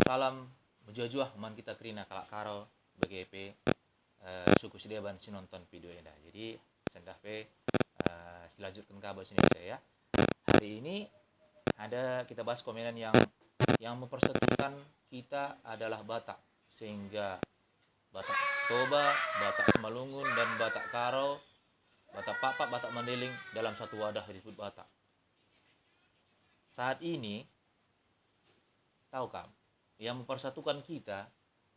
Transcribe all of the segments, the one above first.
Salam menjuah man kita kerina kalak karo BGP suku sedeban si nonton video ini. Jadi sendah pe selanjutkan kabar sini saya. Hari ini kita bahas komenan yang mempersatukan kita adalah Batak, sehingga Batak Toba, Batak Semalungun, dan Batak Karo, Batak Papak, Batak Mandailing dalam satu wadah disebut Batak. Saat ini, tahu kamu, yang mempersatukan kita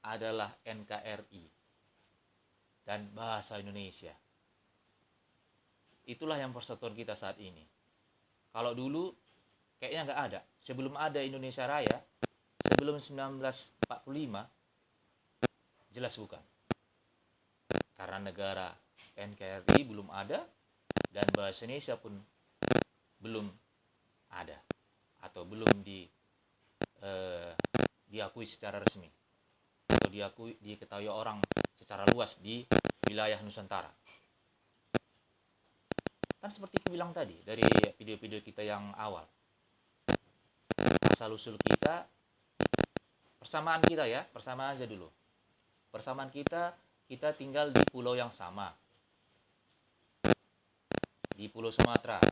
adalah NKRI dan bahasa Indonesia. Itulah yang persatuan kita saat ini. Kalau dulu kayaknya nggak ada. Sebelum ada Indonesia Raya, sebelum 1945, jelas bukan. Karena negara NKRI belum ada dan bahasa Indonesia pun belum ada atau belum diakui secara resmi atau diketahui orang secara luas di wilayah Nusantara. Kan seperti aku bilang tadi dari video-video kita yang awal, asal usul kita, persamaan kita ya, persamaan aja dulu. Persamaan kita tinggal di pulau yang sama, di Pulau Sumatera,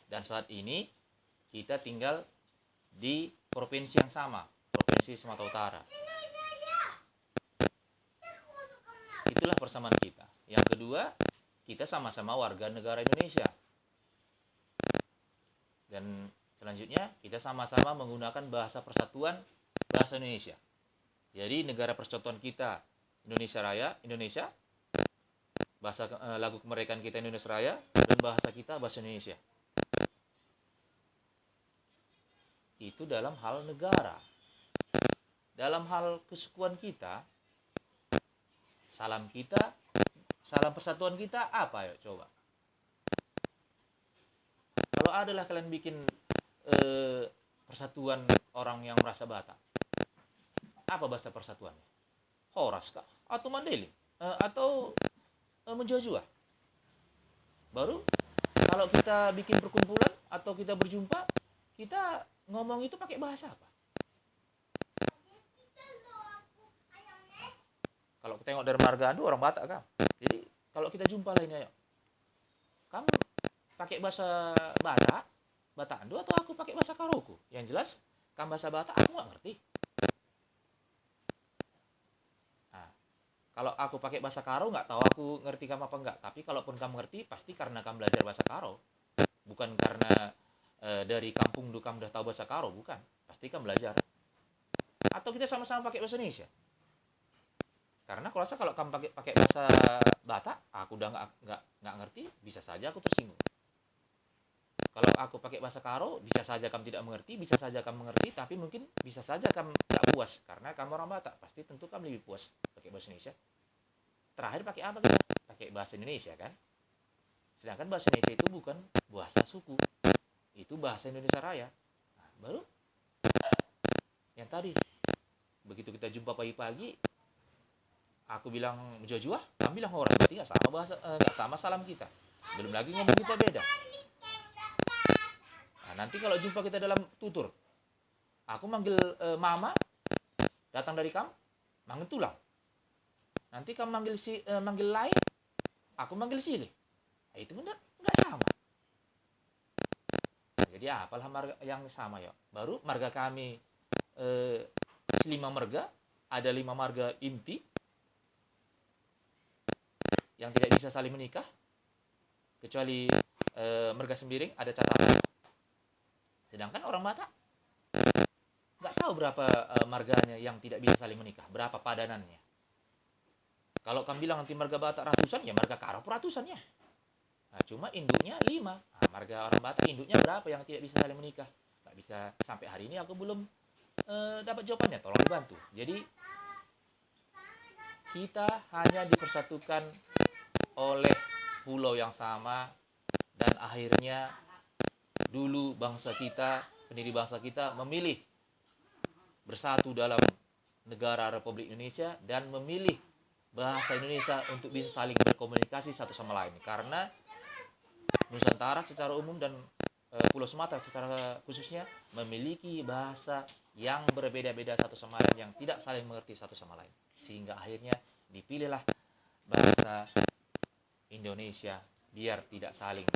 dan saat ini kita tinggal di provinsi yang sama, Provinsi Sumatera Utara. Itulah persamaan kita. Yang kedua, kita sama-sama warga negara Indonesia. Dan selanjutnya, kita sama-sama menggunakan bahasa persatuan, bahasa Indonesia. Jadi negara persatuan kita Indonesia Raya, Indonesia, bahasa lagu kemerdekaan kita Indonesia Raya, dan bahasa kita bahasa Indonesia. Itu dalam hal negara. Dalam hal kesukuan kita, salam persatuan kita apa ya coba? Kalau adalah kalian bikin persatuan orang yang merasa Batak, apa bahasa persatuannya? Horas kah? Atau Mandailing? Atau menjuah-juah? Baru kalau kita bikin perkumpulan atau kita berjumpa, kita ngomong itu pakai bahasa apa? Kalau kita tengok dari Margando, orang Batak kan. Jadi kalau kita jumpa lainnya, kamu pakai bahasa Batak, Batando, atau aku pakai bahasa Karoku? Yang jelas, kamu bahasa Batak aku nggak ngerti. Nah, kalau aku pakai bahasa Karo, nggak tahu aku ngerti kamu apa enggak. Tapi kalaupun kamu ngerti, pasti karena kamu belajar bahasa Karo, bukan karena dari kampung dulu kamu udah tahu bahasa Karo, bukan. Pasti kamu belajar. Atau kita sama-sama pakai bahasa Indonesia. Karena kalau kamu pakai bahasa Batak, aku udah nggak ngerti, bisa saja aku tersinggung. Kalau aku pakai bahasa Karo, bisa saja kamu tidak mengerti, bisa saja kamu mengerti, tapi mungkin bisa saja kamu nggak puas karena kamu orang Batak. Pasti tentu kamu lebih puas pakai bahasa Indonesia. Terakhir pakai apa kita? Pakai bahasa Indonesia kan? Sedangkan bahasa Indonesia itu bukan bahasa suku, itu bahasa Indonesia Raya. Nah, baru yang tadi, begitu kita jumpa pagi-pagi, aku bilang menjuah-juah, kamu bilang orang, berarti nggak sama salam kita. Belum lagi ngomong kita beda. Nah, nanti kalau jumpa kita dalam tutur, aku manggil mama, datang dari kamu, manggil tulang. Nanti kamu manggil lain, aku manggil sili. Nah, itu benar nggak sama. Nah, jadi apalah marga yang sama ya. Baru marga kami 5 marga, ada 5 marga inti yang tidak bisa saling menikah, kecuali marga Sembiring ada catatan. Sedangkan orang Batak nggak tahu berapa marganya yang tidak bisa saling menikah, berapa padanannya. Kalau kamu bilang nanti marga Batak ratusan, ya marga Karo ratusannya. Nah, cuma induknya 5. Nah, marga orang Batak induknya berapa yang tidak bisa saling menikah? Nggak bisa, sampai hari ini aku belum dapat jawabannya, tolong dibantu. Jadi kita hanya dipersatukan oleh pulau yang sama, dan akhirnya dulu pendiri bangsa kita memilih bersatu dalam negara Republik Indonesia dan memilih bahasa Indonesia untuk bisa saling berkomunikasi satu sama lain. Karena Nusantara secara umum dan Pulau Sumatera secara khususnya memiliki bahasa yang berbeda-beda satu sama lain, yang tidak saling mengerti satu sama lain, sehingga akhirnya dipilihlah bahasa Indonesia biar tidak saling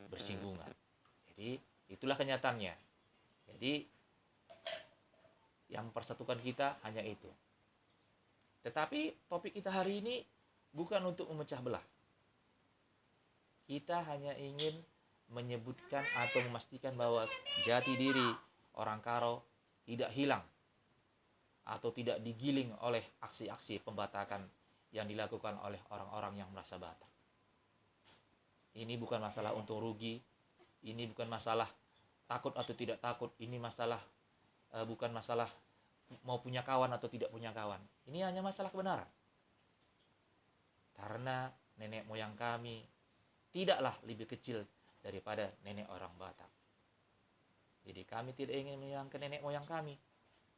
bersinggungan. Jadi itulah kenyataannya. Jadi yang persatukan kita hanya itu. Tetapi topik kita hari ini bukan untuk memecah belah. Kita hanya ingin menyebutkan atau memastikan bahwa jati diri orang Karo tidak hilang atau tidak digiling oleh aksi-aksi pembatakan yang dilakukan oleh orang-orang yang merasa Batak. Ini bukan masalah untung rugi, ini bukan masalah takut atau tidak takut, ini masalah bukan masalah mau punya kawan atau tidak punya kawan. Ini hanya masalah kebenaran. Karena nenek moyang kami tidaklah lebih kecil daripada nenek orang Batak. Jadi kami tidak ingin menghilangkan nenek moyang kami.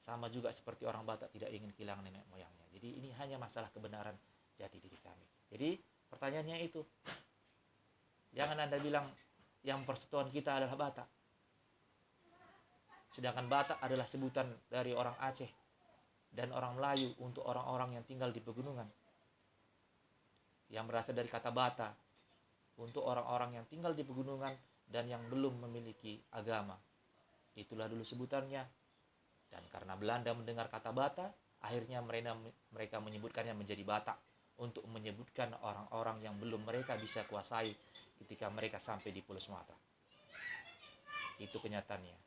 Sama juga seperti orang Batak tidak ingin kehilangan nenek moyangnya. Jadi ini hanya masalah kebenaran jati diri kami. Jadi pertanyaannya itu, jangan Anda bilang yang persatuan kita adalah Batak. Sedangkan Batak adalah sebutan dari orang Aceh dan orang Melayu untuk orang-orang yang tinggal di pegunungan. Yang berasal dari kata Bata untuk orang-orang yang tinggal di pegunungan dan yang belum memiliki agama. Itulah dulu sebutannya. Dan karena Belanda mendengar kata Bata, akhirnya mereka menyebutkannya menjadi Batak untuk menyebutkan orang-orang yang belum mereka bisa kuasai ketika mereka sampai di Pulau Sumatera. Itu kenyataannya.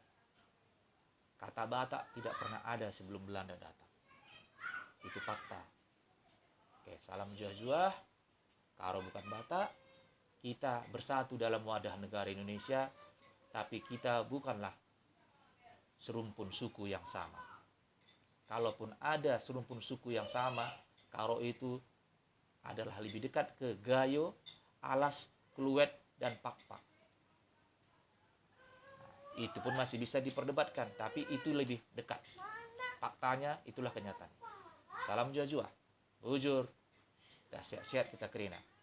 Kata Batak tidak pernah ada sebelum Belanda datang. Itu fakta. Oke, salam juah-juah. Karo bukan Batak. Kita bersatu dalam wadah negara Indonesia, tapi kita bukanlah serumpun suku yang sama. Kalaupun ada serumpun suku yang sama, Karo itu adalah lebih dekat ke Gayo, Alas, Kluwet, dan Pakpak. Itu pun masih bisa diperdebatkan, tapi itu lebih dekat. Faktanya itulah kenyataan. Salam jua-jua, bujur, dah siap-siap kita kerina.